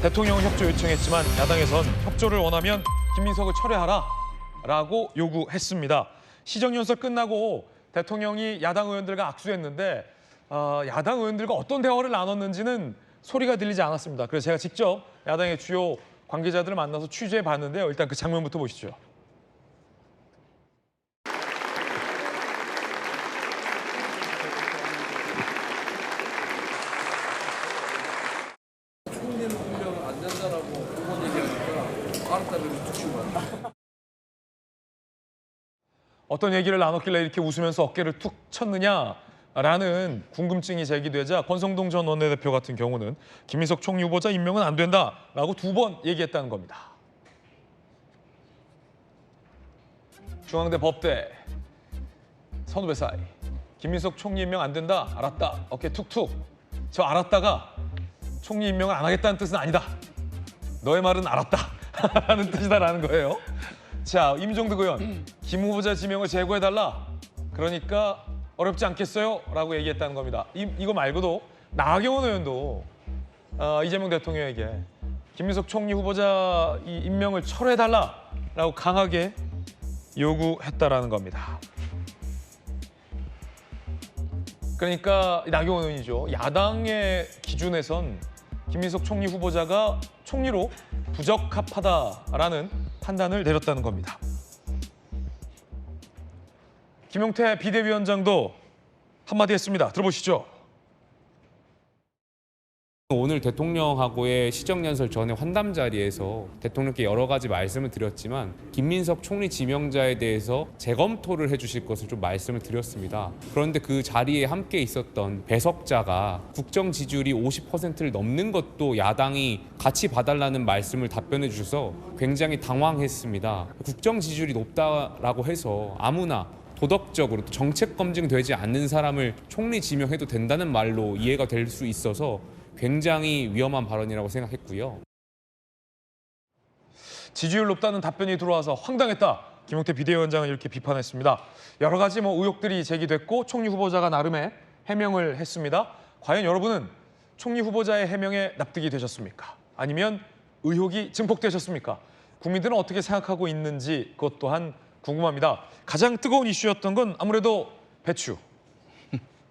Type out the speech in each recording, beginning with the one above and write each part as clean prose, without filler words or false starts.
대통령은 협조 요청했지만 야당에선 협조를 원하면 김민석을 철회하라라고 요구했습니다. 시정연설 끝나고 대통령이 야당 의원들과 악수했는데 야당 의원들과 어떤 대화를 나눴는지는 소리가 들리지 않았습니다. 그래서 제가 직접 야당의 주요 관계자들을 만나서 취재해 봤는데요. 일단 그 장면부터 보시죠. 총리는 분명 안 된다라고 그건 얘기하니까 알았다면서 툭 치고 갔다. 어떤 얘기를 나눴길래 이렇게 웃으면서 어깨를 툭 쳤느냐라는 궁금증이 제기되자 권성동 전 원내대표 같은 경우는 김민석 총리 후보자 임명은 안 된다라고 2번 얘기했다는 겁니다. 중앙대 법대 선후배 사이 김민석 총리 임명 안 된다. 알았다. 어깨 툭툭. 저 알았다가 총리 임명을 안 하겠다는 뜻은 아니다. 너의 말은 알았다. 라는 뜻이다라는 거예요. 자, 임종득 의원, 김 후보자 지명을 제고해달라. 그러니까 어렵지 않겠어요? 라고 얘기했다는 겁니다. 이거 말고도 나경원 의원도 이재명 대통령에게 김민석 총리 후보자 이 임명을 철회해달라라고 강하게 요구했다라는 겁니다. 그러니까 나경원 의원이죠. 야당의 기준에선 김민석 총리 후보자가 총리로 부적합하다라는 판단을 내렸다는 겁니다. 김용태 비대위원장도 한마디 했습니다. 들어보시죠. 오늘 대통령하고의 시정연설 전에 환담 자리에서 대통령께 여러 가지 말씀을 드렸지만 김민석 총리 지명자에 대해서 재검토를 해주실 것을 좀 말씀을 드렸습니다. 그런데 그 자리에 함께 있었던 배석자가 국정 지지율이 50%를 넘는 것도 야당이 같이 봐달라는 말씀을 답변해 주셔서 굉장히 당황했습니다. 국정 지지율이 높다라고 해서 아무나 도덕적으로 정책 검증되지 않는 사람을 총리 지명해도 된다는 말로 이해가 될 수 있어서 굉장히 위험한 발언이라고 생각했고요. 지지율 높다는 답변이 들어와서 황당했다. 김용태 비대위원장은 이렇게 비판했습니다. 여러 가지 의혹들이 제기됐고 총리 후보자가 나름의 해명을 했습니다. 과연 여러분은 총리 후보자의 해명에 납득이 되셨습니까? 아니면 의혹이 증폭되셨습니까? 국민들은 어떻게 생각하고 있는지 그것 또한 궁금합니다. 가장 뜨거운 이슈였던 건 아무래도 배추.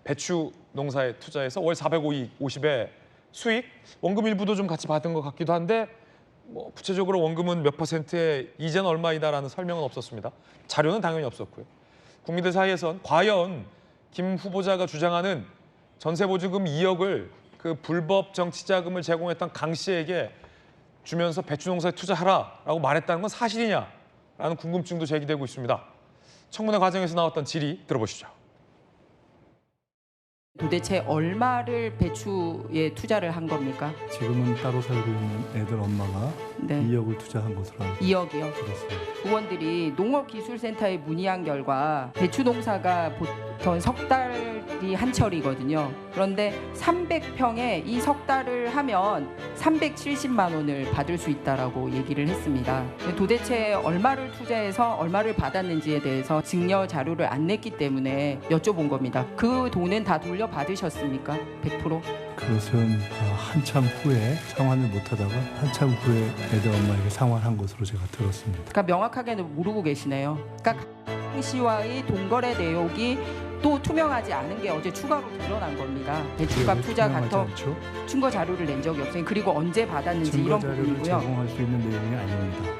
배추 농사에 투자해서 월 450에 수익, 원금 일부도 좀 같이 받은 것 같기도 한데 구체적으로 원금은 몇 %에 이자는 얼마이다라는 설명은 없었습니다. 자료는 당연히 없었고요. 국민들 사이에선 과연 김 후보자가 주장하는 전세보증금 2억을 그 불법 정치자금을 제공했던 강 씨에게 주면서 배추 농사에 투자하라라고 말했다는 건 사실이냐라는 궁금증도 제기되고 있습니다. 청문회 과정에서 나왔던 질의 들어보시죠. 도대체 얼마를 배추에 투자를 한 겁니까? 지금은 따로 살고 있는 애들 엄마가 네. 2억을 투자한 것으로 알고 2억이요. 들었습니다. 의원들이 농업기술센터에 문의한 결과 배추 농사가 보통 석 달이 한철이거든요. 그런데 300평에 이 석 달을 하면 370만 원을 받을 수 있다라고 얘기를 했습니다. 도대체 얼마를 투자해서 얼마를 받았는지에 대해서 증여 자료를 안 냈기 때문에 여쭤본 겁니다. 그 돈은 다 돌려받으셨습니까? 100%? 그것은 한참 후에 상환을 못하다가 한참 후에 애들 엄마에게 상환한 것으로 제가 들었습니다. 그러니까 명확하게는 모르고 계시네요. 그러니까 강 씨와의 동거래 내역이 또 투명하지 않은 게 어제 추가로 드러난 겁니다. 배추값 투자 같은 증거 자료를 낸 적이 없어요. 그리고 언제 받았는지 증거 이런 자료를 부분이고요. 제공할 수 있는 내용이 아닙니다.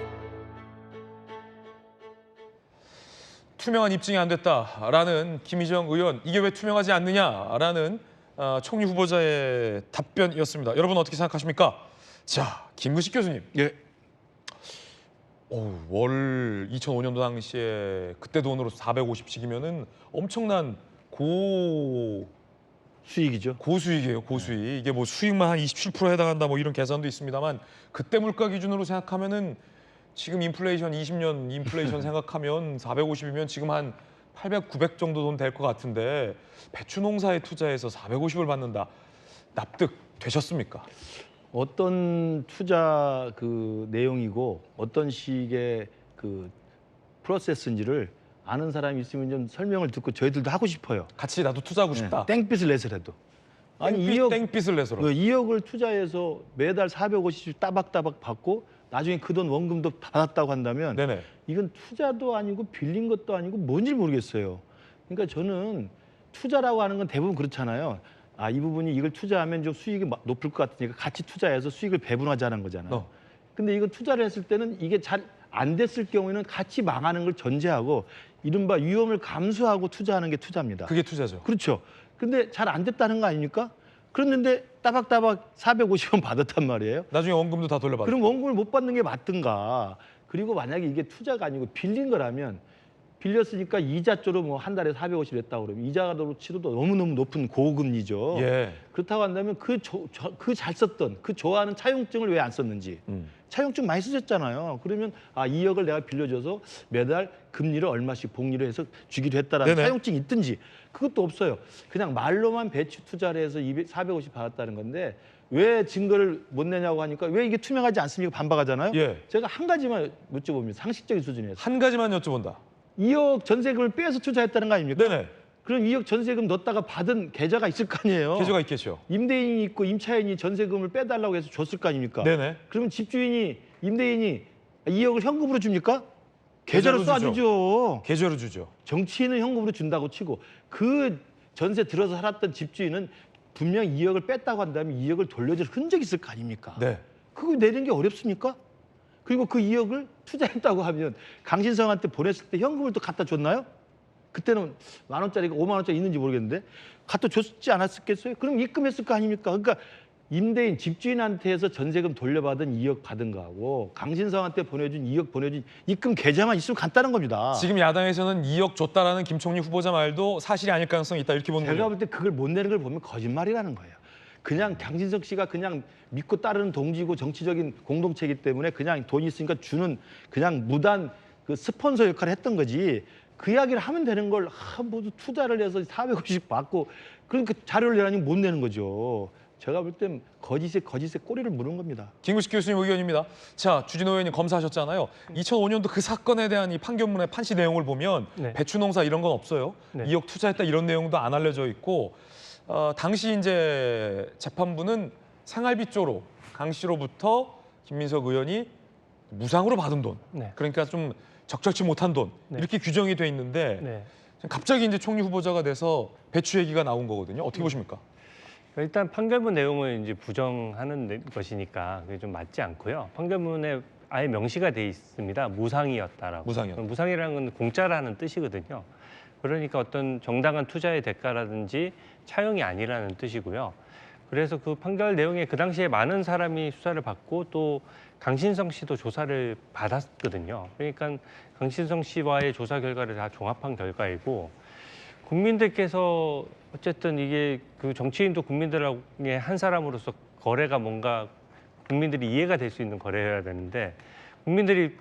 투명한 입증이 안 됐다라는 김희정 의원, 이게 왜 투명하지 않느냐라는 총리 후보자의 답변이었습니다. 여러분 어떻게 생각하십니까? 자, 김구식 교수님. 예. 월 2005년도 당시에 그때 돈으로 450씩이면은 엄청난 수익이죠. 고수익이에요, 고수익. 이게 수익만 한 27% 해당한다 이런 계산도 있습니다만 그때 물가 기준으로 생각하면은 지금 인플레이션 20년 인플레이션 생각하면 450이면 지금 한 800, 900 정도 돈 될 것 같은데 배추 농사에 투자해서 450을 받는다. 납득 되셨습니까? 어떤 투자 그 내용이고 어떤 식의 그 프로세스인지를 아는 사람이 있으면 좀 설명을 듣고 저희들도 하고 싶어요. 같이 나도 투자하고 싶다. 땡빛을 내서라도. 아니 2억 땡빛을 내서로. 2억을 투자해서 매달 450씩 따박따박 받고 나중에 그 돈 원금도 받았다고 한다면 네네. 이건 투자도 아니고 빌린 것도 아니고 뭔지 모르겠어요. 그러니까 저는 투자라고 하는 건 대부분 그렇잖아요. 아, 이 부분이 이걸 투자하면 좀 수익이 높을 것 같으니까 같이 투자해서 수익을 배분하자는 거잖아요. 근데 이거 투자를 했을 때는 이게 잘 안 됐을 경우에는 같이 망하는 걸 전제하고 이른바 위험을 감수하고 투자하는 게 투자입니다. 그게 투자죠. 그렇죠. 근데 잘 안 됐다는 거 아닙니까? 그랬는데 따박따박 450원 받았단 말이에요. 나중에 원금도 다 돌려받고. 그럼 원금을 못 받는 게 맞든가. 그리고 만약에 이게 투자가 아니고 빌린 거라면 빌렸으니까 이자조로 뭐 한 달에 450 냈다고 그러면 이자로 치료도 너무너무 높은 고금리죠. 예. 그렇다고 한다면 그 잘 썼던 그 좋아하는 차용증을 왜 안 썼는지. 차용증 많이 쓰셨잖아요. 그러면 아 2억을 내가 빌려줘서 매달 금리를 얼마씩 복리를 해서 주기로 했다라는 네네. 차용증이 있든지 그것도 없어요. 그냥 말로만 배치 투자를 해서 450 받았다는 건데 왜 증거를 못 내냐고 하니까 왜 이게 투명하지 않습니까? 반박하잖아요. 예. 제가 한 가지만 여쭤봅니다. 상식적인 수준에서. 한 가지만 여쭤본다. 2억 전세금을 빼서 투자했다는 거 아닙니까? 네네. 그럼 2억 전세금 넣었다가 받은 계좌가 있을 거 아니에요. 계좌가 있겠죠. 임대인이 있고 임차인이 전세금을 빼달라고 해서 줬을 거 아닙니까? 네네. 그러면 집주인이 임대인이 2억을 현금으로 줍니까? 계좌로 계좌로 쏴주죠. 계좌로 주죠. 정치인은 현금으로 준다고 치고 그 전세 들어서 살았던 집주인은 분명 2억을 뺐다고 한다면 2억을 돌려줄 흔적이 있을 거 아닙니까? 네. 그거 내는 게 어렵습니까? 그리고 그 2억을 투자했다고 하면 강신성한테 보냈을 때 현금을 또 갖다 줬나요? 그때는 10,000원짜리가 50,000원짜리 있는지 모르겠는데 갖다 줬지 않았겠어요? 그럼 입금했을 거 아닙니까? 그러니까 임대인, 집주인한테서 전세금 돌려받은 2억 받은 거하고 강신성한테 보내준 2억 보내준 입금 계좌만 있으면 간단한 겁니다. 지금 야당에서는 2억 줬다라는 김총리 후보자 말도 사실이 아닐 가능성이 있다 이렇게 보는 제가 거죠. 볼 때 그걸 못 내는 걸 보면 거짓말이라는 거예요. 그냥 강신석 씨가 그냥 믿고 따르는 동지고 정치적인 공동체이기 때문에 그냥 돈이 있으니까 주는 그냥 무단 그 스폰서 역할을 했던 거지. 그 이야기를 하면 되는 걸 모두 투자를 해서 450 받고 그러니까 자료를 내라니 못 내는 거죠. 제가 볼 땐 거짓에 꼬리를 무는 겁니다. 김구식 교수님 의견입니다. 자, 주진호 의원님 검사하셨잖아요. 2005년도 그 사건에 대한 이 판결문의 판시 내용을 보면 네. 배추농사 이런 건 없어요. 네. 2억 투자했다 이런 내용도 안 알려져 있고 당시 이제 재판부는 생활비 쪽으로 강 씨로부터 김민석 의원이 무상으로 받은 돈, 네. 그러니까 좀 적절치 못한 돈 네. 이렇게 규정이 돼 있는데 네. 갑자기 이제 총리 후보자가 돼서 배추 얘기가 나온 거거든요. 어떻게 보십니까? 일단 판결문 내용을 이제 부정하는 것이니까 그게 좀 맞지 않고요. 판결문에 아예 명시가 돼 있습니다. 무상이었다라고. 무상이었다. 무상이라는 건 공짜라는 뜻이거든요. 그러니까 어떤 정당한 투자의 대가라든지 차용이 아니라는 뜻이고요. 그래서 그 판결 내용에 그 당시에 많은 사람이 수사를 받고 또 강신성 씨도 조사를 받았거든요. 그러니까 강신성 씨와의 조사 결과를 다 종합한 결과이고 국민들께서 어쨌든 이게 그 정치인도 국민들의 한 사람으로서 거래가 뭔가 국민들이 이해가 될 수 있는 거래여야 되는데 국민들이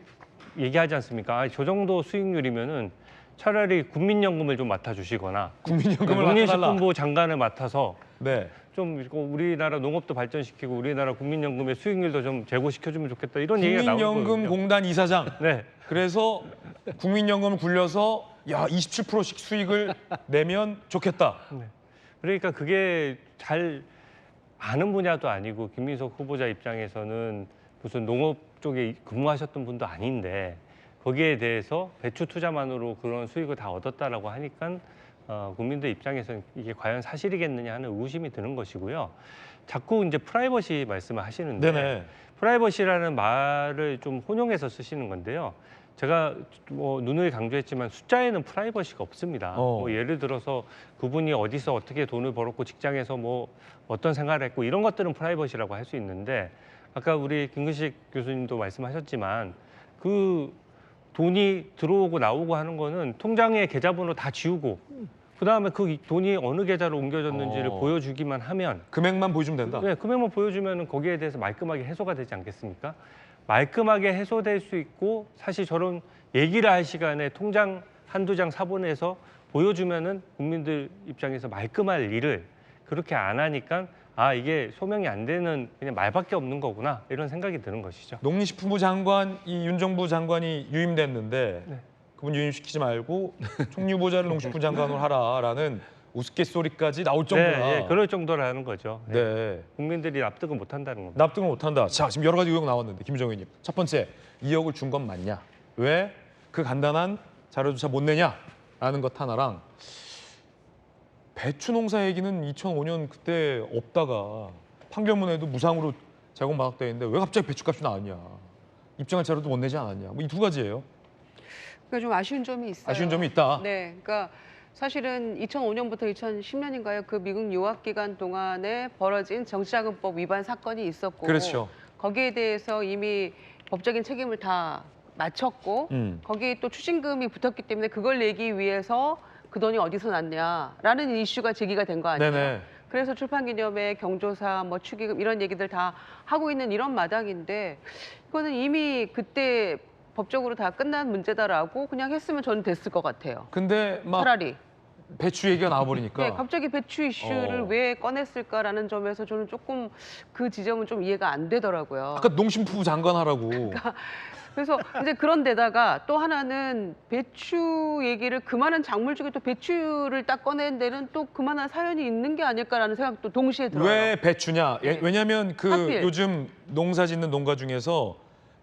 얘기하지 않습니까? 아, 저 정도 수익률이면은 차라리 국민연금을 좀 맡아주시거나 국민연금을 맡아달라. 농림식품부 장관을 맡아서 네. 좀 우리나라 농업도 발전시키고 우리나라 국민연금의 수익률도 좀 제고시켜주면 좋겠다 이런 얘기가 나오거든요. 국민연금공단 이사장. 네. 그래서 국민연금을 굴려서 야 27%씩 수익을 내면 좋겠다. 네. 그러니까 그게 잘 아는 분야도 아니고 김민석 후보자 입장에서는 무슨 농업 쪽에 근무하셨던 분도 아닌데 거기에 대해서 배추 투자만으로 그런 수익을 다 얻었다라고 하니까 국민들 입장에서는 이게 과연 사실이겠느냐 하는 의구심이 드는 것이고요. 자꾸 이제 프라이버시 말씀을 하시는데 네네. 프라이버시라는 말을 좀 혼용해서 쓰시는 건데요. 제가 뭐 누누이 강조했지만 숫자에는 프라이버시가 없습니다. 뭐 예를 들어서 그분이 어디서 어떻게 돈을 벌었고 직장에서 뭐 어떤 생활을 했고 이런 것들은 프라이버시라고 할 수 있는데 아까 우리 김근식 교수님도 말씀하셨지만 그 돈이 들어오고 나오고 하는 거는 통장의 계좌번호 다 지우고 그다음에 그 돈이 어느 계좌로 옮겨졌는지를 보여주기만 하면 금액만 보여주면 된다. 네, 금액만 보여주면 거기에 대해서 말끔하게 해소가 되지 않겠습니까? 말끔하게 해소될 수 있고 사실 저런 얘기를 할 시간에 통장 한두 장 사본에서 보여주면은 국민들 입장에서 말끔할 일을 그렇게 안 하니까 아 이게 소명이 안 되는 그냥 말밖에 없는 거구나 이런 생각이 드는 것이죠. 농림식품부 장관 이 윤 정부 장관이 유임됐는데 네. 그분 유임시키지 말고 총리 후보자를 농식품 장관으로 하라라는 우스갯소리까지 나올 정도라. 네, 그럴 정도라는 거죠. 네. 네. 국민들이 납득을 못한다는 겁니다. 납득을 못한다. 자, 지금 여러 가지 의혹 나왔는데 김정희님. 첫 번째, 2억을 준 건 맞냐? 왜 그 간단한 자료조차 못 내냐라는 것 하나랑 배추 농사 얘기는 2005년 그때 없다가 판결문에도 무상으로 제공받았다 했는데 왜 갑자기 배추값이 나왔냐? 입증할 자료도 못 내지 않았냐? 뭐 이 두 가지예요. 그러니까 좀 아쉬운 점이 있어요. 아쉬운 점이 있다. 네, 그러니까 사실은 2005년부터 2010년인가요? 그 미국 유학 기간 동안에 벌어진 정치자금법 위반 사건이 있었고, 그렇죠. 거기에 대해서 이미 법적인 책임을 다 마쳤고, 거기에 또 추징금이 붙었기 때문에 그걸 내기 위해서 그 돈이 어디서 났냐라는 이슈가 제기가 된 거 아니에요? 네네. 그래서 출판기념회, 경조사, 뭐 축의금 이런 얘기들 다 하고 있는 이런 마당인데 이거는 이미 그때 법적으로 다 끝난 문제다라고 그냥 했으면 저는 됐을 것 같아요. 근데 막 차라리. 배추 얘기가 나와버리니까. 네, 갑자기 배추 이슈를 왜 꺼냈을까라는 점에서 저는 조금 그 지점은 좀 이해가 안 되더라고요. 아까 농심부 장관 하라고. 그래서 이제 그런 데다가 또 하나는 배추 얘기를 그만한 작물 중에 또 배추를 딱 꺼낸 데는 또 그만한 사연이 있는 게 아닐까라는 생각도 동시에 들어요. 왜 배추냐? 네. 왜냐하면 그 하필. 요즘 농사 짓는 농가 중에서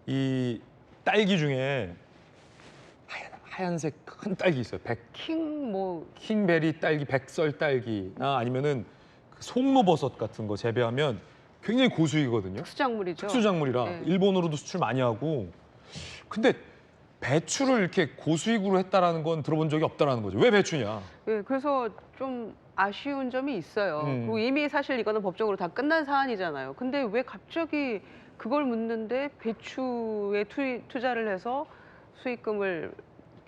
이 딸기 중에 하얀색 큰 딸기 있어요. 뭐 킹베리 딸기, 백설 딸기나 아니면은 그 송로버섯 같은 거 재배하면 굉장히 고수익이거든요. 특수작물이죠. 특수작물이라 네. 일본으로도 수출 많이 하고. 근데 배추를 이렇게 고수익으로 했다라는 건 들어본 적이 없다라는 거죠. 왜 배추냐? 네, 그래서 좀 아쉬운 점이 있어요. 그리고 이미 사실 이거는 법적으로 다 끝난 사안이잖아요. 근데 왜 갑자기 그걸 묻는데 배추에 투자를 해서 수익금을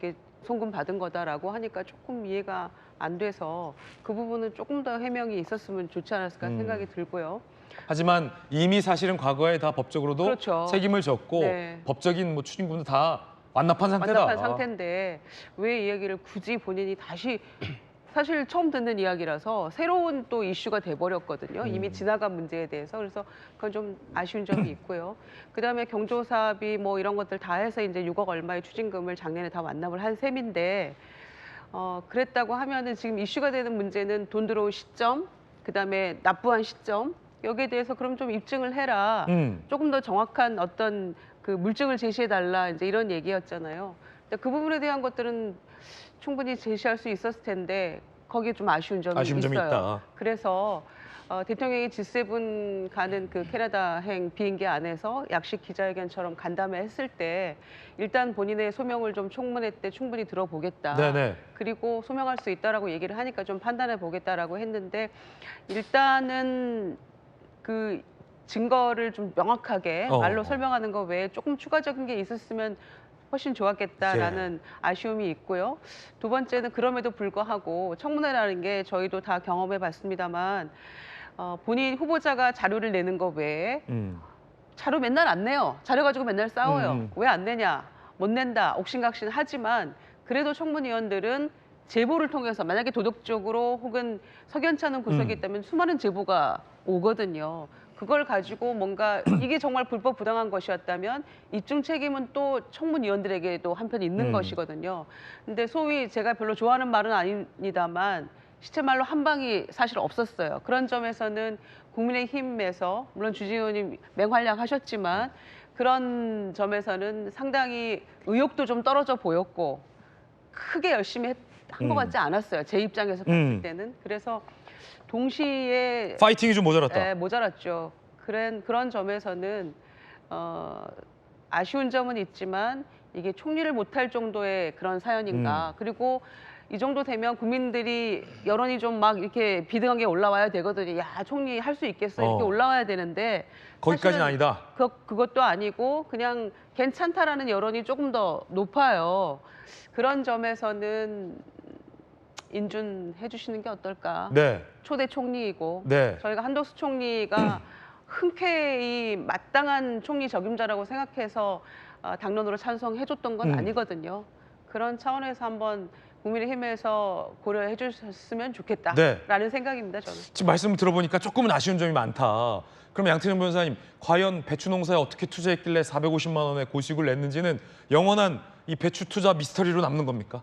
이렇게 송금 받은 거다라고 하니까 조금 이해가 안 돼서 그 부분은 조금 더 해명이 있었으면 좋지 않았을까 생각이 들고요. 하지만 이미 사실은 과거에 다 법적으로도 그렇죠. 책임을 졌고 네. 법적인 뭐 추징금도 다 완납한 상태다. 완납한 상태인데 왜 이야기를 굳이 본인이 다시 사실 처음 듣는 이야기라서 새로운 또 이슈가 돼버렸거든요. 이미 지나간 문제에 대해서. 그래서 그건 좀 아쉬운 점이 있고요. 그다음에 경조사비 뭐 이런 것들 다 해서 이제 6억 얼마의 추징금을 작년에 다 완납을 한 셈인데 그랬다고 하면은 지금 이슈가 되는 문제는 돈 들어온 시점, 그다음에 납부한 시점 여기에 대해서 그럼 좀 입증을 해라. 조금 더 정확한 어떤 그 물증을 제시해달라 이제 이런 얘기였잖아요. 근데 그 부분에 대한 것들은 충분히 제시할 수 있었을 텐데 거기에 좀 아쉬운 점이 아쉬운 점이 있어요. 있다. 그래서 대통령이 G7 가는 그 캐나다행 비행기 안에서 약식 기자회견처럼 간담회 했을 때 일단 본인의 소명을 좀 청문회 때 충분히 들어보겠다. 네네. 그리고 소명할 수 있다라고 얘기를 하니까 좀 판단해 보겠다라고 했는데 일단은 그 증거를 좀 명확하게 말로 설명하는 거 외에 조금 추가적인 게 있었으면 훨씬 좋았겠다라는 아쉬움이 있고요. 두 번째는 그럼에도 불구하고 청문회라는 게 저희도 다 경험해 봤습니다만 본인 후보자가 자료를 내는 거 외에 자료 맨날 안 내요. 자료 가지고 맨날 싸워요. 왜 안 내냐? 못 낸다. 옥신각신 하지만 그래도 청문위원들은 제보를 통해서 만약에 도덕적으로 혹은 석연치 않은 구석이 있다면 수많은 제보가 오거든요. 그걸 가지고 뭔가 이게 정말 불법 부당한 것이었다면 입증 책임은 또 청문위원들에게도 한편 있는 것이거든요. 근데 소위 제가 별로 좋아하는 말은 아닙니다만 시체말로 한 방이 사실 없었어요. 그런 점에서는 국민의힘에서 물론 주진 의원님 맹활약하셨지만 그런 점에서는 상당히 의욕도 좀 떨어져 보였고 크게 열심히 한 것 같지 않았어요. 제 입장에서 봤을 때는. 그래서 동시에 파이팅이 좀 모자랐다. 네, 모자랐죠. 그런 점에서는 아쉬운 점은 있지만 이게 총리를 못할 정도의 그런 사연인가. 그리고 이 정도 되면 국민들이 여론이 좀 막 이렇게 비등하게 올라와야 되거든요. 야, 총리 할 수 있겠어 이렇게 올라와야 되는데 거기까지는 사실은 아니다. 그것도 아니고 그냥 괜찮다라는 여론이 조금 더 높아요. 그런 점에서는 인준해 주시는 게 어떨까. 네. 초대 총리이고 네. 저희가 한덕수 총리가 흔쾌히 마땅한 총리 적임자라고 생각해서 당론으로 찬성해줬던 건 아니거든요. 그런 차원에서 한번 국민의힘에서 고려해 주셨으면 좋겠다라는 생각입니다. 저는. 지금 말씀 들어보니까 조금은 아쉬운 점이 많다. 그럼 양태정 변호사님, 과연 배추 농사에 어떻게 투자했길래 450만 원의 고수익을 냈는지는 영원한 이 배추 투자 미스터리로 남는 겁니까?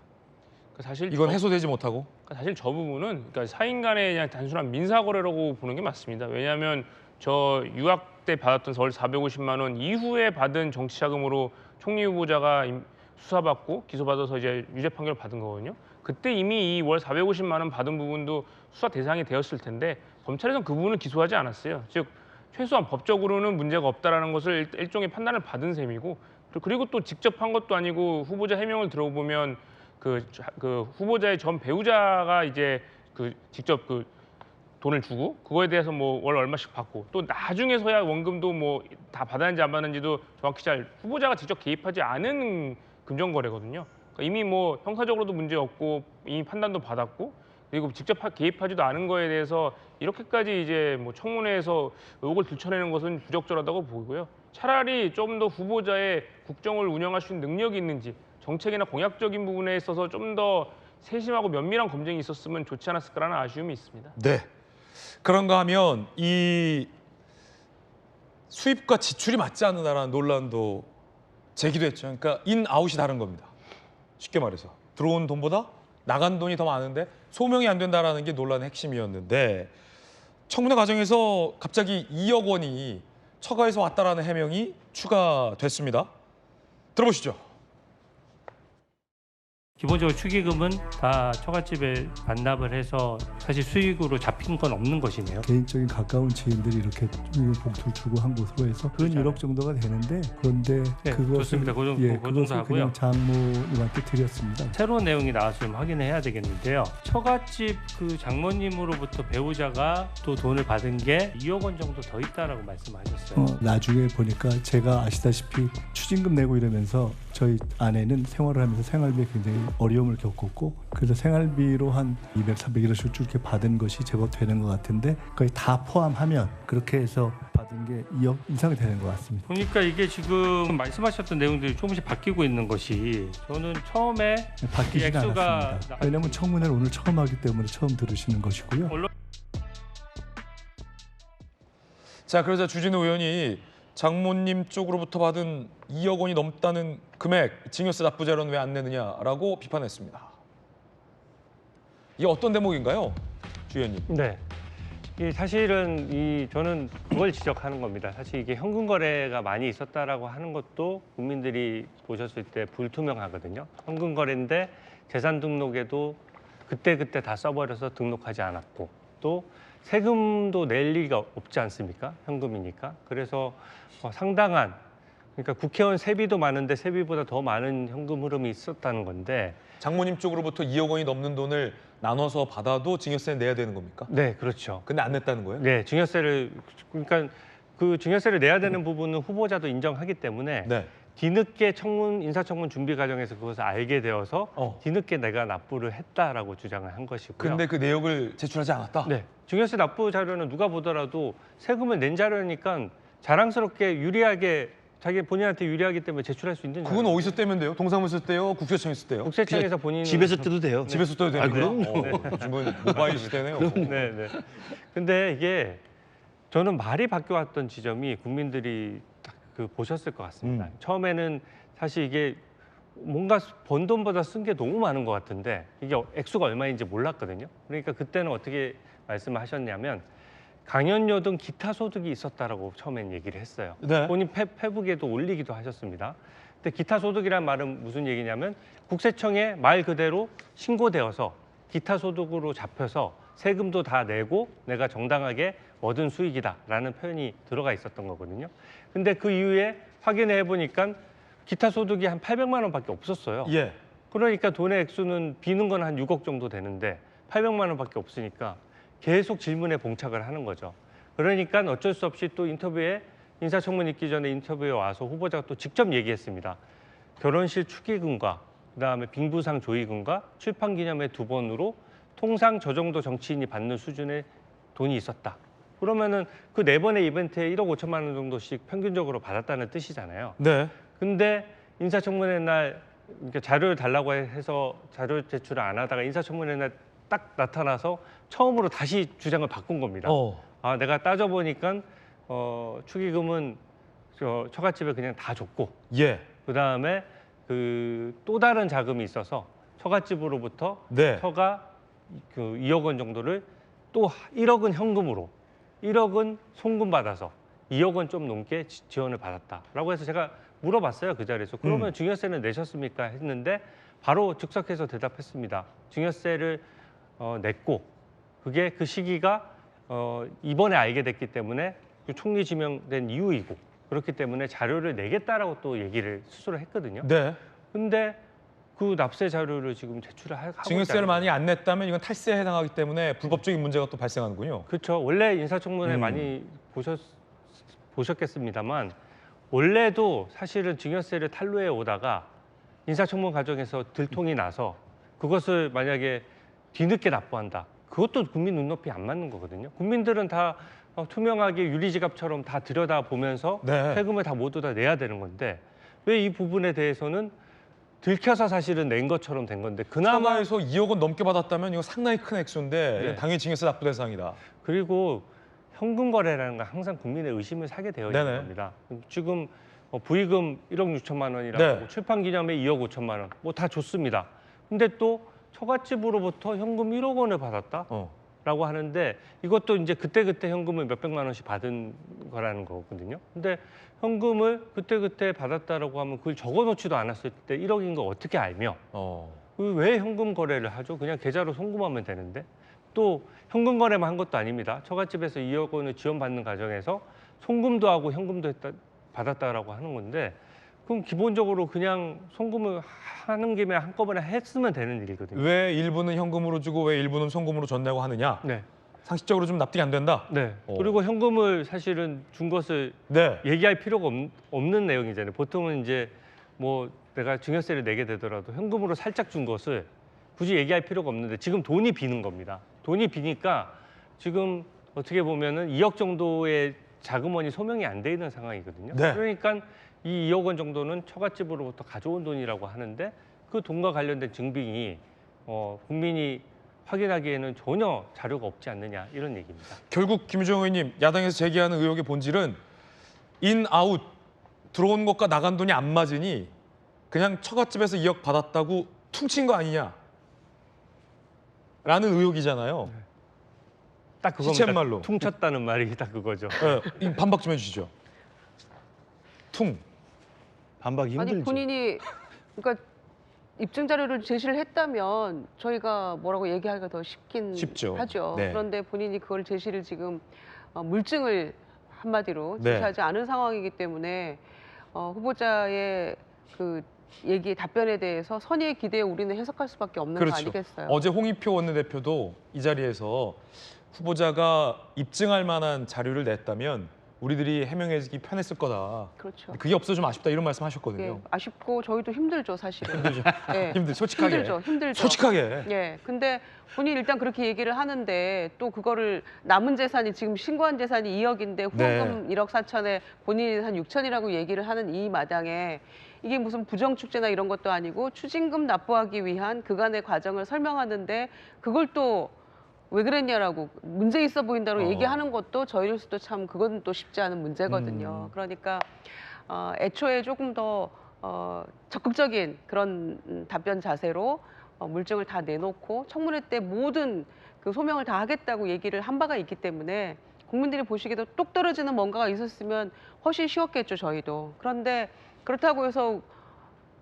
사실 이건 해소되지 못하고. 사실 저 부분은 그러니까 사인 간의 그냥 단순한 민사거래라고 보는 게 맞습니다. 왜냐하면 저 유학 때 받았던 월 450만 원 이후에 받은 정치자금으로 총리 후보자가 수사받고 기소받아서 이제 유죄 판결을 받은 거거든요. 그때 이미 이 월 450만 원 받은 부분도 수사 대상이 되었을 텐데 검찰에서는 그 부분을 기소하지 않았어요. 즉 최소한 법적으로는 문제가 없다라는 것을 일종의 판단을 받은 셈이고, 그리고 또 직접 한 것도 아니고 후보자 해명을 들어보면 그 후보자의 전 배우자가 이제 직접 돈을 주고 그거에 대해서 뭐 월 얼마씩 받고 또 나중에서야 원금도 뭐 다 받았는지 안 받았는지도 정확히 잘 후보자가 직접 개입하지 않은 금전 거래거든요. 그러니까 이미 뭐 형사적으로도 문제 없고 이미 판단도 받았고 그리고 직접 개입하지도 않은 거에 대해서 이렇게까지 이제 뭐 청문회에서 의혹을 들춰내는 것은 부적절하다고 보고요. 차라리 좀 더 후보자의 국정을 운영할 수 있는 능력이 있는지 정책이나 공약적인 부분에 있어서 좀 더 세심하고 면밀한 검증이 있었으면 좋지 않았을까라는 아쉬움이 있습니다. 네. 그런가 하면 이 수입과 지출이 맞지 않는다라는 논란도 제기됐죠. 그러니까 인아웃이 다른 겁니다. 쉽게 말해서 들어온 돈보다 나간 돈이 더 많은데 소명이 안 된다라는 게 논란의 핵심이었는데 청문회 과정에서 갑자기 2억 원이 처가에서 왔다라는 해명이 추가됐습니다. 들어보시죠. 기본적으로 축의금은 다 처갓집에 반납을 해서 사실 수익으로 잡힌 건 없는 것이네요. 개인적인 가까운 지인들이 이렇게 봉투를 주고 한 것으로 해서 그건 1억 정도가 되는데 그런데 네, 그것을 좋습니다. 그 정도 그것을 하고요. 그냥 장모님한테 드렸습니다. 새로운 내용이 나왔으면 확인해야 되겠는데요. 처갓집 그 장모님으로부터 배우자가 또 돈을 받은 게 2억 원 정도 더 있다라고 말씀하셨어요. 나중에 보니까 제가 아시다시피 추징금 내고 이러면서 저희 아내는 생활을 하면서 생활비에 굉장히 어려움을 겪었고 그래서 생활비로 한 200, 300 이렇게 쭉 이렇게 받은 것이 제법 되는 것 같은데 거의 다 포함하면 그렇게 해서 받은 게 2억 이상이 되는 것 같습니다. 보니까 이게 지금 말씀하셨던 내용들이 조금씩 바뀌고 있는 것이 저는 처음에 바뀌지 액수가 않았습니다. 왜냐하면 청문회를 오늘 처음 하기 때문에 처음 들으시는 것이고요. 자, 그러자 주진우 의원이 장모님 쪽으로부터 받은 2억 원이 넘다는 금액 증여세 납부자료는 왜 안 내느냐라고 비판했습니다. 이게 어떤 대목인가요, 주 의원님? 네. 이 사실은 저는 그걸 지적하는 겁니다. 사실 이게 현금 거래가 많이 있었다라고 하는 것도 국민들이 보셨을 때 불투명하거든요. 현금 거래인데 재산 등록에도 그때 다 써버려서 등록하지 않았고 또 세금도 낼 리가 없지 않습니까? 현금이니까. 그래서 상당한 그러니까 국회의원 세비도 많은데 세비보다 더 많은 현금 흐름이 있었다는 건데 장모님 쪽으로부터 2억 원이 넘는 돈을 나눠서 받아도 증여세 내야 되는 겁니까? 네, 그렇죠. 근데 안 냈다는 거예요? 네, 증여세를 그러니까 그 증여세를 내야 되는 부분은 후보자도 인정하기 때문에 네. 뒤늦게 인사청문 준비 과정에서 그것을 알게 되어서 뒤늦게 내가 납부를 했다라고 주장을 한 것이고요. 근데 그 내역을 제출하지 않았다? 네, 증여세 납부 자료는 누가 보더라도 세금을 낸 자료니까 자랑스럽게 유리하게 자기 본인한테 유리하기 때문에 제출할 수 있는 그건 어디서 떼면 돼요? 동사무소 떼요? 국세청에서 떼요? 국세청에서 본인 집에서 떼도 돼요. 집에서 떼도 되는 거예요? 요즘은 모바일 시대네요. 네, 네. 근데 이게 저는 말이 바뀌어왔던 지점이 국민들이 딱 보셨을 것 같습니다. 처음에는 사실 이게 뭔가 번 돈보다 쓴 게 너무 많은 것 같은데 이게 액수가 얼마인지 몰랐거든요. 그러니까 그때는 어떻게 말씀을 하셨냐면 강연료 등 기타 소득이 있었다라고 처음엔 얘기를 했어요. 네. 본인 페북에도 올리기도 하셨습니다. 근데 기타 소득이란 말은 무슨 얘기냐면 국세청에 말 그대로 신고되어서 기타 소득으로 잡혀서 세금도 다 내고 내가 정당하게 얻은 수익이다라는 표현이 들어가 있었던 거거든요. 근데 그 이후에 확인해 보니까 기타 소득이 한 800만 원밖에 없었어요. 예. 그러니까 돈의 액수는 비는 건 한 6억 정도 되는데 800만 원밖에 없으니까 계속 질문에 봉착을 하는 거죠. 그러니까 어쩔 수 없이 또 인터뷰에 인사청문 있기 전에 인터뷰에 와서 후보자가 또 직접 얘기했습니다. 결혼식 축의금과 그다음에 빙부상 조의금과 출판기념회 2번으로 통상 저 정도 정치인이 받는 수준의 돈이 있었다. 그러면은 그 4번의 이벤트에 1억 5천만 원 정도씩 평균적으로 받았다는 뜻이잖아요. 네. 근데 인사청문회 날 그러니까 자료를 달라고 해서 자료 제출을 안 하다가 인사청문회 날 딱 나타나서 처음으로 다시 주장을 바꾼 겁니다. 아, 내가 따져보니까 축의금은 처갓집에 그냥 다 줬고 예. 그다음에 또 다른 자금이 있어서 처갓집으로부터 네. 처가 그 2억 원 정도를 또 1억은 현금으로 1억은 송금 받아서 2억 원 좀 넘게 지원을 받았다라고 해서 제가 물어봤어요. 그 자리에서. 그러면 증여세는 내셨습니까? 했는데 바로 즉석해서 대답했습니다. 증여세를 냈고 그게 그 시기가 이번에 알게 됐기 때문에 총리 지명된 이후이고 그렇기 때문에 자료를 내겠다라고 또 얘기를 스스로 했거든요. 네. 근데 그 납세 자료를 지금 제출을 하고 증여세를 많이 안 냈다면 이건 탈세에 해당하기 때문에 불법적인 문제가 또 발생하는군요. 그렇죠. 원래 인사청문회 많이 보셨겠습니다만 원래도 사실은 증여세를 탈루해 오다가 인사청문 과정에서 들통이 나서 그것을 만약에 뒤늦게 납부한다. 그것도 국민 눈높이 안 맞는 거거든요. 국민들은 다 투명하게 유리지갑처럼 다 들여다보면서 네. 세금을 다 모두 다 내야 되는 건데 왜 이 부분에 대해서는 들켜서 사실은 낸 것처럼 된 건데 그나마 처가에서 2억 원 넘게 받았다면 이거 상당히 큰 액수인데 이건 당연히 증여세 납부 대상이다. 그리고 현금 거래라는 건 항상 국민의 의심을 사게 되어 있는 네네. 겁니다. 지금 부의금 1억 6천만 원이라고 네. 하고 출판 기념회 2억 5천만 원 뭐 다 좋습니다. 근데 또 처갓집으로부터 현금 1억 원을 받았다? 라고 하는데 이것도 이제 그때그때 현금을 몇백만 원씩 받은 거라는 거거든요. 근데 현금을 그때그때 받았다라고 하면 그걸 적어놓지도 않았을 때 1억인 거 어떻게 알며 왜 현금 거래를 하죠? 그냥 계좌로 송금하면 되는데 또 현금 거래만 한 것도 아닙니다. 처갓집에서 2억 원을 지원받는 과정에서 송금도 하고 현금도 받았다라고 하는 건데 그럼 기본적으로 그냥 송금을 하는 김에 한꺼번에 했으면 되는 일이거든요. 왜 일부는 현금으로 주고 왜 일부는 송금으로 줬냐고 하느냐? 네. 상식적으로 좀 납득이 안 된다? 네. 그리고 현금을 사실은 준 것을 네. 얘기할 필요가 없는 내용이잖아요. 보통은 이제 뭐 내가 증여세를 내게 되더라도 현금으로 살짝 준 것을 굳이 얘기할 필요가 없는데 지금 돈이 비는 겁니다. 돈이 비니까 지금 어떻게 보면은 2억 정도의 자금원이 소명이 안 돼 있는 상황이거든요. 네. 그러니까 이 2억 원 정도는 처갓집으로부터 가져온 돈이라고 하는데 그 돈과 관련된 증빙이 국민이 확인하기에는 전혀 자료가 없지 않느냐 이런 얘기입니다. 결국 김유정 의원님 야당에서 제기하는 의혹의 본질은 인아웃 들어온 것과 나간 돈이 안 맞으니 그냥 처갓집에서 2억 받았다고 퉁친 거 아니냐 라는 의혹이잖아요. 딱 그겁니다. 시쳇말로. 퉁쳤다는 말이 딱 그거죠. 네, 반박 좀 해주시죠. 퉁. 반박이 힘들죠. 아니 본인이 그러니까 입증 자료를 제시를 했다면 저희가 뭐라고 얘기하기가 더 쉽긴 쉽죠. 하죠. 네. 그런데 본인이 그걸 제시를 지금 물증을 한마디로 네. 제시하지 않은 상황이기 때문에 후보자의 그 얘기 답변에 대해서 선의의 기대에 우리는 해석할 수밖에 없는 거 아니겠어요? 어제 홍익표 원내대표도 이 자리에서 후보자가 입증할 만한 자료를 냈다면 우리들이 해명하기 편했을 거다. 그렇죠. 그게 없어 좀 아쉽다 이런 말씀하셨거든요. 예, 아쉽고 저희도 힘들죠, 사실은. 힘들죠. 예. 솔직하게. 힘들죠. 솔직하게. 예. 근데 본인이 일단 그렇게 얘기를 하는데 또 그거를 남은 재산이 지금 신고한 재산이 2억인데 후원금 1억 4천에 본인이 한 6천이라고 얘기를 하는 이 마당에 이게 무슨 부정축제나 이런 것도 아니고 추징금 납부하기 위한 그간의 과정을 설명하는데 그걸 또 왜 그랬냐라고 문제 있어 보인다고 얘기하는 것도 저희로서도 참 그건 또 쉽지 않은 문제거든요. 그러니까 애초에 조금 더 적극적인 그런 답변 자세로 물증을 다 내놓고 청문회 때 모든 그 소명을 다 하겠다고 얘기를 한 바가 있기 때문에 국민들이 보시기에도 똑 떨어지는 뭔가가 있었으면 훨씬 쉬웠겠죠, 저희도. 그런데 그렇다고 해서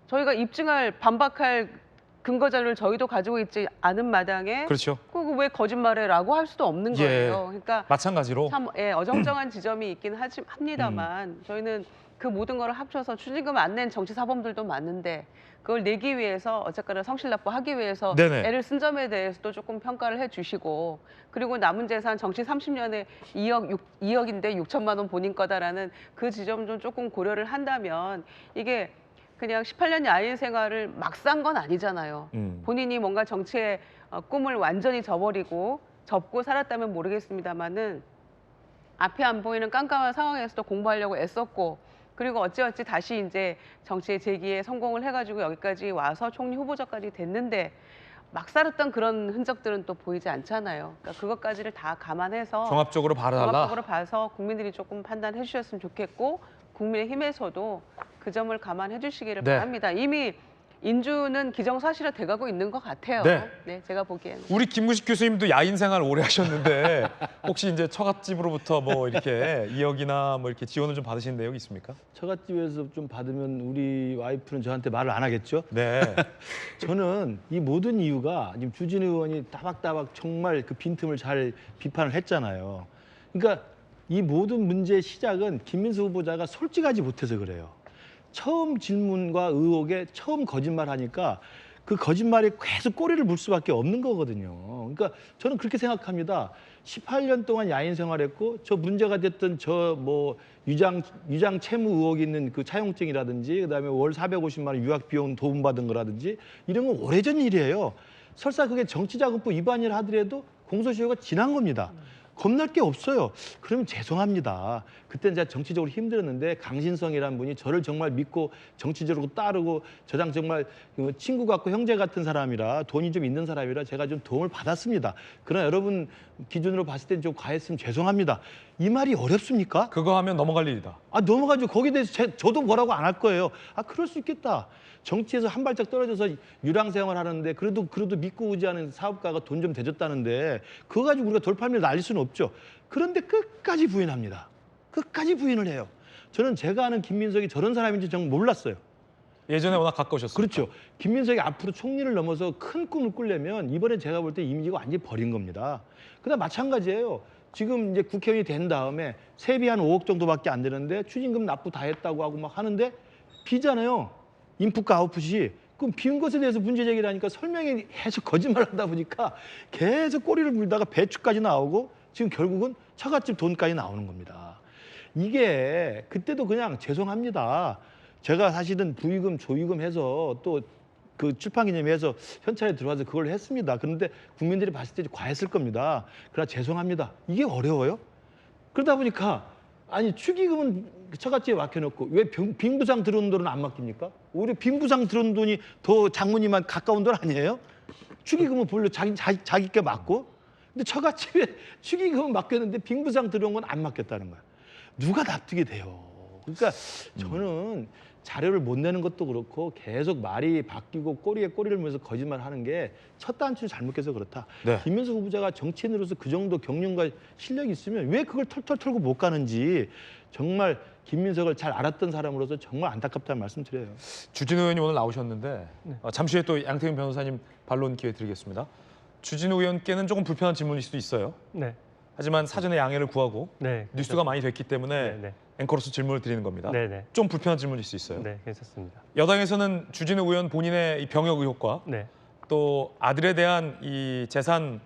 저희가 반박할 근거 자료를 저희도 가지고 있지 않은 마당에 그렇죠. 그거 왜 거짓말해라고 할 수도 없는 거예요. 그러니까 마찬가지로 참 어정쩡한 지점이 있긴 합니다만 저희는 그 모든 걸 합쳐서 추징금 안 낸 정치 사범들도 많은데 그걸 내기 위해서 어쨌거나 성실납부하기 위해서 네네. 애를 쓴 점에 대해서도 조금 평가를 해주시고 그리고 남은 재산 정치 30년에 2억인데 6천만 원 본인 거다라는 그 지점 좀 조금 고려를 한다면 이게 그냥 18년 야인 생활을 막 산 건 아니잖아요. 본인이 뭔가 정치의 꿈을 완전히 접고 살았다면 모르겠습니다만은 앞이 안 보이는 깜깜한 상황에서도 공부하려고 애썼고 그리고 어찌어찌 다시 이제 정치의 재기에 성공을 해가지고 여기까지 와서 총리 후보자까지 됐는데 막 살았던 그런 흔적들은 또 보이지 않잖아요. 그러니까 그것까지를 다 감안해서 종합적으로 봐달라. 종합적으로 봐서 국민들이 조금 판단해 주셨으면 좋겠고 국민의힘에서도 그 점을 감안해 주시기를 바랍니다. 이미 인주는 기정사실화 돼가고 있는 것 같아요. 네. 네, 제가 보기에는. 우리 김구식 교수님도 야인 생활 오래 하셨는데 혹시 이제 처갓집으로부터 뭐 이렇게 2억이나 뭐 이렇게 지원을 좀 받으신 내용이 있습니까? 처갓집에서 좀 받으면 우리 와이프는 저한테 말을 안 하겠죠? 네. 저는 이 모든 이유가 지금 주진우 의원이 따박따박 정말 그 빈틈을 잘 비판을 했잖아요. 그러니까 이 모든 문제의 시작은 김민수 후보자가 솔직하지 못해서 그래요. 처음 질문과 의혹에 처음 거짓말하니까 그 거짓말이 계속 꼬리를 물 수밖에 없는 거거든요. 그러니까 저는 그렇게 생각합니다. 18년 동안 야인 생활했고 저 문제가 됐던 저 뭐 유장 채무 의혹이 있는 그 차용증이라든지 그다음에 월 450만 원 유학 비용 도움 받은 거라든지 이런 건 오래전 일이에요. 설사 그게 정치자금법 위반이라 하더라도 공소시효가 지난 겁니다. 겁날 게 없어요. 그러면 죄송합니다. 그때는 제가 정치적으로 힘들었는데 강신성이라는 분이 저를 정말 믿고 정치적으로 따르고 저랑 정말 친구 같고 형제 같은 사람이라 돈이 좀 있는 사람이라 제가 좀 도움을 받았습니다. 그러나 여러분 기준으로 봤을 땐 좀 과했으면 죄송합니다. 이 말이 어렵습니까? 그거 하면 넘어갈 일이다. 넘어가죠. 거기에 대해서 저도 뭐라고 안 할 거예요. 그럴 수 있겠다. 정치에서 한 발짝 떨어져서 유랑생활 하는데 그래도 믿고 의지하는 사업가가 돈 좀 대줬다는데 그거 가지고 우리가 돌팔미를 날릴 수는 없죠. 그런데 끝까지 부인합니다. 끝까지 부인을 해요. 저는 제가 아는 김민석이 저런 사람인지 정말 몰랐어요. 예전에 워낙 가까우셨어요. 그렇죠. 김민석이 앞으로 총리를 넘어서 큰 꿈을 꾸려면 이번에 제가 볼 때 이미지가 완전히 버린 겁니다. 그다음 마찬가지예요. 지금 이제 국회의원이 된 다음에 세비 한 5억 정도밖에 안 되는데 추징금 납부 다 했다고 하고 막 하는데 비잖아요. 인풋과 아웃풋이. 그럼 비운 것에 대해서 문제 제기를 하니까 설명이 계속 거짓말하다 보니까 계속 꼬리를 물다가 배추까지 나오고 지금 결국은 처갓집 돈까지 나오는 겁니다. 이게 그때도 그냥 죄송합니다. 제가 사실은 부의금, 조의금 해서 또 그 출판기념회에서 현찰에 들어와서 그걸 했습니다. 그런데 국민들이 봤을 때 과했을 겁니다. 그러나 죄송합니다. 이게 어려워요? 그러다 보니까 아니 축의금은 처갓집에 맡겨놓고 왜 빈부상 들어오는 돈은 안 맡깁니까? 오히려 빈부상 들어오는 돈이 더 장모님만 가까운 돈 아니에요? 축의금은 본래 자기께 맡고 근데 처갓집에 축의금은 맡겼는데 빈부상 들어온 건 안 맡겼다는 거야. 누가 납득이 돼요? 그러니까 저는 자료를 못 내는 것도 그렇고 계속 말이 바뀌고 꼬리에 꼬리를 물면서 거짓말하는 게 첫 단추를 잘못 껴서 그렇다. 네. 김민수 후보자가 정치인으로서 그 정도 경륜과 실력이 있으면 왜 그걸 털털 털고 못 가는지 정말 김민석을 잘 알았던 사람으로서 정말 안타깝다는 말씀 드려요. 주진우 의원이 오늘 나오셨는데 잠시 후에 또 양태균 변호사님 반론 기회 드리겠습니다. 주진우 의원께는 조금 불편한 질문일 수도 있어요. 네. 하지만 사전에 양해를 구하고 네. 뉴스가 많이 됐기 때문에 네. 앵커로서 질문을 드리는 겁니다. 네. 좀 불편한 질문일 수 있어요. 네, 괜찮습니다. 여당에서는 주진우 의원 본인의 이 병역 의혹과 네. 또 아들에 대한 이 재산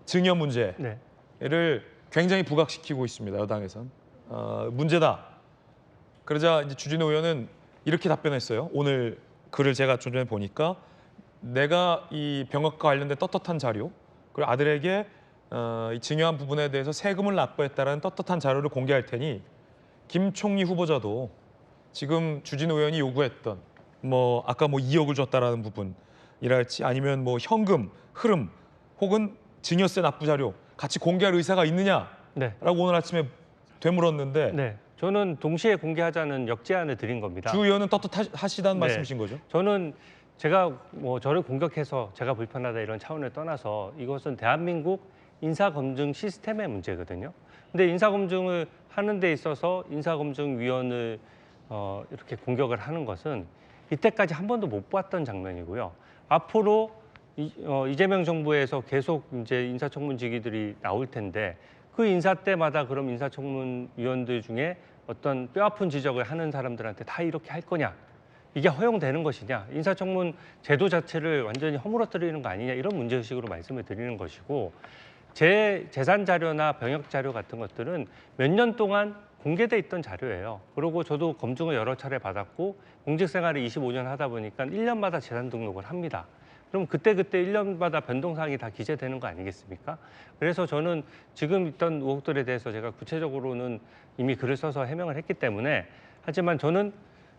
증여 문제를 네. 굉장히 부각시키고 있습니다. 여당에선 문제다. 그러자 이제 주진우 의원은 이렇게 답변했어요. 오늘 글을 제가 좀 전에 보니까 내가 이 병역과 관련된 떳떳한 자료 그리고 아들에게 이 증여한 부분에 대해서 세금을 납부했다는 떳떳한 자료를 공개할 테니 김 총리 후보자도 지금 주진우 의원이 요구했던 뭐 아까 뭐 2억을 줬다라는 부분이랄지 아니면 뭐 현금 흐름 혹은 증여세 납부 자료 같이 공개할 의사가 있느냐라고 네. 오늘 아침에 되물었는데 네. 저는 동시에 공개하자는 역제안을 드린 겁니다. 주 의원은 떳떳하시다는 네. 말씀이신 거죠? 저는 제가 뭐 저를 공격해서 제가 불편하다 이런 차원을 떠나서 이것은 대한민국 인사검증 시스템의 문제거든요. 근데 인사검증을 하는 데 있어서 인사검증위원을 이렇게 공격을 하는 것은 이때까지 한 번도 못 봤던 장면이고요. 앞으로 이재명 정부에서 계속 이제 인사청문직위들이 나올 텐데 그 인사 때마다 그럼 인사청문위원들 중에 어떤 뼈아픈 지적을 하는 사람들한테 다 이렇게 할 거냐? 이게 허용되는 것이냐? 인사청문 제도 자체를 완전히 허물어뜨리는 거 아니냐? 이런 문제의식으로 말씀을 드리는 것이고 제 재산 자료나 병역 자료 같은 것들은 몇 년 동안 공개돼 있던 자료예요. 그리고 저도 검증을 여러 차례 받았고 공직 생활을 25년 하다 보니까 1년마다 재산 등록을 합니다. 그럼 그때그때 1년마다 변동사항이 다 기재되는 거 아니겠습니까? 그래서 저는 지금 있던 의혹들에 대해서 제가 구체적으로는 이미 글을 써서 해명을 했기 때문에 하지만 저는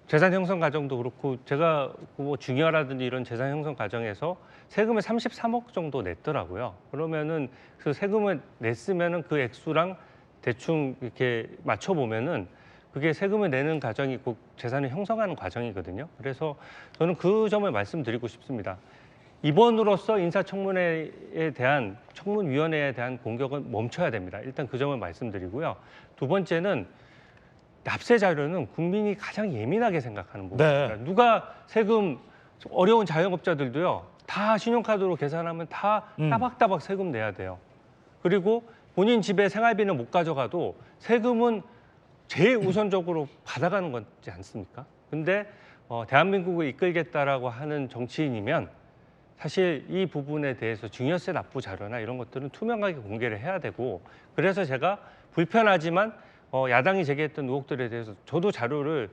재산 형성 과정도 그렇고 제가 뭐 중요하라든지 이런 재산 형성 과정에서 세금을 33억 정도 냈더라고요. 그러면은 그 세금을 냈으면은 그 액수랑 대충 이렇게 맞춰보면은 그게 세금을 내는 과정이 곧 재산을 형성하는 과정이거든요. 그래서 저는 그 점을 말씀드리고 싶습니다. 이번으로써 인사청문회에 대한 청문위원회에 대한 공격은 멈춰야 됩니다. 일단 그 점을 말씀드리고요. 두 번째는 납세 자료는 국민이 가장 예민하게 생각하는 부분입니다. 네. 누가 세금 어려운 자영업자들도요. 다 신용카드로 계산하면 다 따박따박 세금 내야 돼요. 그리고 본인 집에 생활비는 못 가져가도 세금은 제일 우선적으로 받아가는 거지 않습니까? 근데 대한민국을 이끌겠다라고 하는 정치인이면 사실 이 부분에 대해서 증여세 납부 자료나 이런 것들은 투명하게 공개를 해야 되고, 그래서 제가 불편하지만 야당이 제기했던 의혹들에 대해서 저도 자료를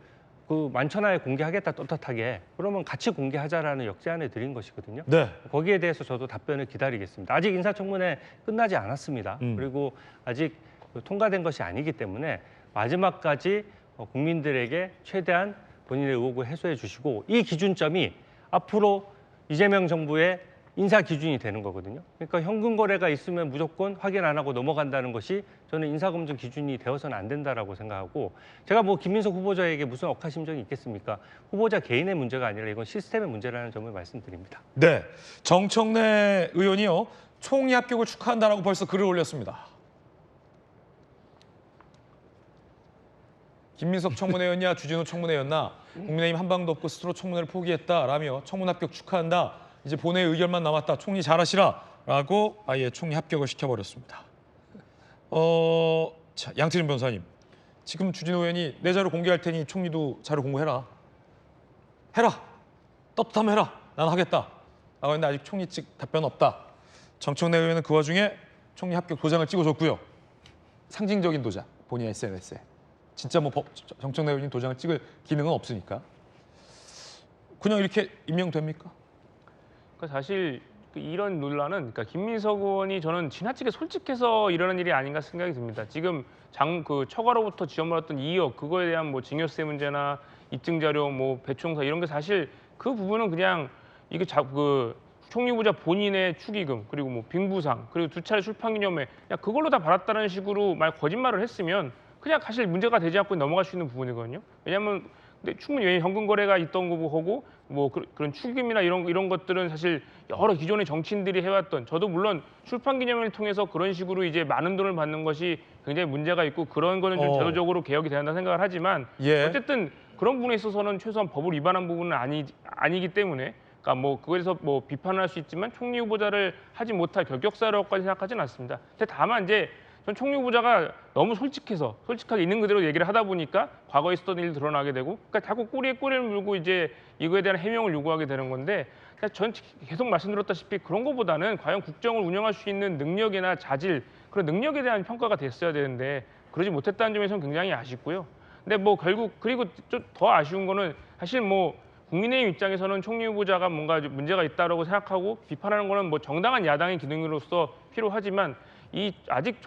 그 만천하에 공개하겠다, 떳떳하게. 그러면 같이 공개하자라는 역제안을 드린 것이거든요. 네. 거기에 대해서 저도 답변을 기다리겠습니다. 아직 인사청문회 끝나지 않았습니다. 그리고 아직 통과된 것이 아니기 때문에 마지막까지 국민들에게 최대한 본인의 의혹을 해소해 주시고, 이 기준점이 앞으로 이재명 정부의 인사 기준이 되는 거거든요. 그러니까 현금 거래가 있으면 무조건 확인 안 하고 넘어간다는 것이 저는 인사검증 기준이 되어서는 안 된다라고 생각하고, 제가 뭐 김민석 후보자에게 무슨 억하심정이 있겠습니까? 후보자 개인의 문제가 아니라 이건 시스템의 문제라는 점을 말씀드립니다. 네, 정청래 의원이요, 총리 합격을 축하한다라고 벌써 글을 올렸습니다. 김민석 청문회였냐 주진우 청문회였나, 국민의힘 한 방도 없고 스스로 청문회를 포기했다라며 청문 합격 축하한다, 이제 본회의 의결만 남았다, 총리 잘하시라라고 아예 총리 합격을 시켜버렸습니다. 자, 양태진 변호사님, 지금 주진우 의원이 내 자료 공개할 테니 총리도 자료 공개해라. 해라. 떳떳하면 해라. 난 하겠다. 라고 했는데 아직 총리 측 답변 없다. 정청래 의원은 그 와중에 총리 합격 도장을 찍어줬고요. 상징적인 도장, 본인의 SNS에. 진짜 뭐 정청래 의원이 도장을 찍을 기능은 없으니까. 그냥 이렇게 임명됩니까? 그러니까 사실 이런 논란은, 그러니까 김민석 의원이 저는 지나치게 솔직해서 이러는 일이 아닌가 생각이 듭니다. 지금 처가로부터 지원받았던 2억, 그거에 대한 뭐 증여세 문제나 입증 자료, 뭐 배추공사 이런 게 사실 그 부분은 그냥 이게 총리 후보자 본인의 축의금, 그리고 뭐 빙부상, 그리고 2차례 출판기념회, 그냥 그걸로 다 받았다는 식으로 만약 거짓말을 했으면 그냥 사실 문제가 되지 않고 넘어갈 수 있는 부분이거든요. 왜냐하면 근데 충분히 현금 거래가 있던 거고, 뭐 그런 축의금이나 이런 것들은 사실 여러 기존의 정치인들이 해왔던, 저도 물론 출판기념회를 통해서 그런 식으로 이제 많은 돈을 받는 것이 굉장히 문제가 있고 그런 거는 좀 제도적으로 개혁이 돼야 한다 생각을 하지만, 예. 어쨌든 그런 부분에 있어서는 최소한 법을 위반한 부분은 아니기 때문에, 그러니까 뭐 그거에서 뭐 비판을 할 수 있지만 총리 후보자를 하지 못할 결격사라고까지 생각하지는 않습니다. 근데 다만 이제 전 총리 후보자가 너무 솔직하게 있는 그대로 얘기를 하다 보니까 과거에 있었던 일이 드러나게 되고, 그러니까 자꾸 꼬리에 꼬리를 물고 이제 이거에 대한 해명을 요구하게 되는 건데, 전 계속 말씀드렸다시피 그런 것보다는 과연 국정을 운영할 수 있는 능력이나 자질, 그런 능력에 대한 평가가 됐어야 되는데 그러지 못했다는 점에서는 굉장히 아쉽고요. 근데 뭐 결국 그리고 좀 더 아쉬운 거는 사실 뭐 국민의힘 입장에서는 총리 후보자가 뭔가 문제가 있다라고 생각하고 비판하는 거는 뭐 정당한 야당의 기능으로서 필요하지만, 아직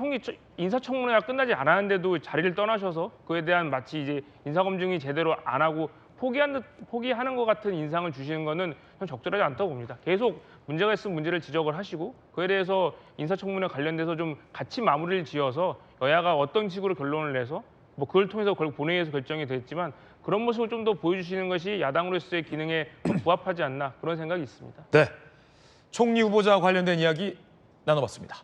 인사청문회가 끝나지 않았는데도 자리를 떠나셔서 그에 대한 마치 이제 인사검증이 제대로 안 하고 포기하는 것 같은 인상을 주시는 거는 전 적절하지 않다고 봅니다. 계속 문제가 있으면 문제를 지적을 하시고, 그에 대해서 인사청문회 관련돼서 좀 같이 마무리를 지어서 여야가 어떤 식으로 결론을 내서 뭐 그걸 통해서 결국 본회의에서 결정이 됐지만, 그런 모습을 좀 더 보여주시는 것이 야당으로서의 기능에 부합하지 않나, 그런 생각이 있습니다. 네, 총리 후보자와 관련된 이야기 나눠봤습니다.